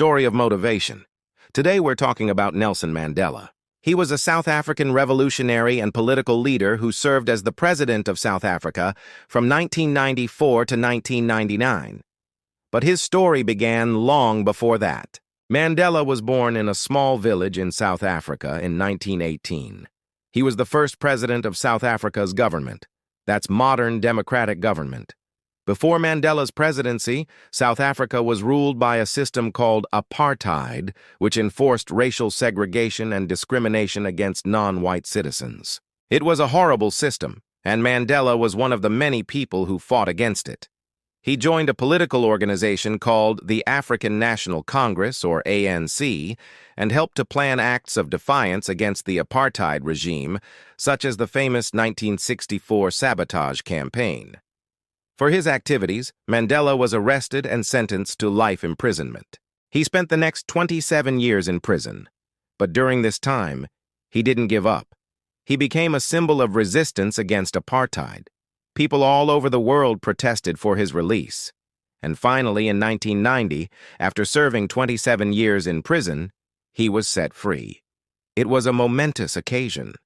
story of motivation. Today we're talking about Nelson Mandela. He was a South African revolutionary and political leader who served as the president of South Africa from 1994 to 1999. But his story began long before that. Mandela was born in a small village in South Africa in 1918. He was the first president of South Africa's government. That's modern democratic government. Before Mandela's presidency, South Africa was ruled by a system called apartheid, which enforced racial segregation and discrimination against non-white citizens. It was a horrible system, and Mandela was one of the many people who fought against it. He joined a political organization called the African National Congress, or ANC, and helped to plan acts of defiance against the apartheid regime, such as the famous 1964 sabotage campaign. For his activities, Mandela was arrested and sentenced to life imprisonment. He spent the next 27 years in prison. But during this time, he didn't give up. He became a symbol of resistance against apartheid. People all over the world protested for his release. And finally, in 1990, after serving 27 years in prison, he was set free. It was a momentous occasion.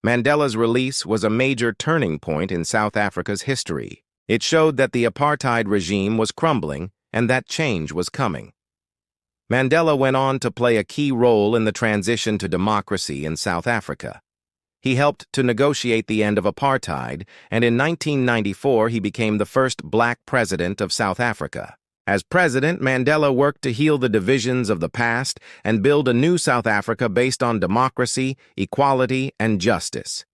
Mandela's release was a major turning point in South Africa's history. It showed that the apartheid regime was crumbling and that change was coming. Mandela went on to play a key role in the transition to democracy in South Africa. He helped to negotiate the end of apartheid, and in 1994 he became the first black president of South Africa. As president, Mandela worked to heal the divisions of the past and build a new South Africa based on democracy, equality, and justice.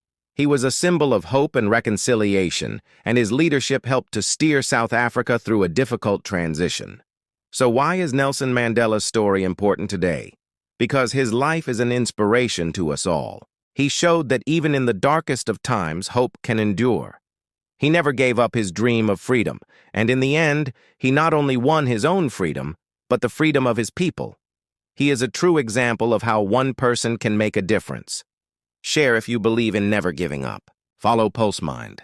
He was a symbol of hope and reconciliation, and his leadership helped to steer South Africa through a difficult transition. So why is Nelson Mandela's story important today? Because his life is an inspiration to us all. He showed that even in the darkest of times, hope can endure. He never gave up his dream of freedom, and in the end, he not only won his own freedom, but the freedom of his people. He is a true example of how one person can make a difference. Share if you believe in never giving up. Follow pulsemind.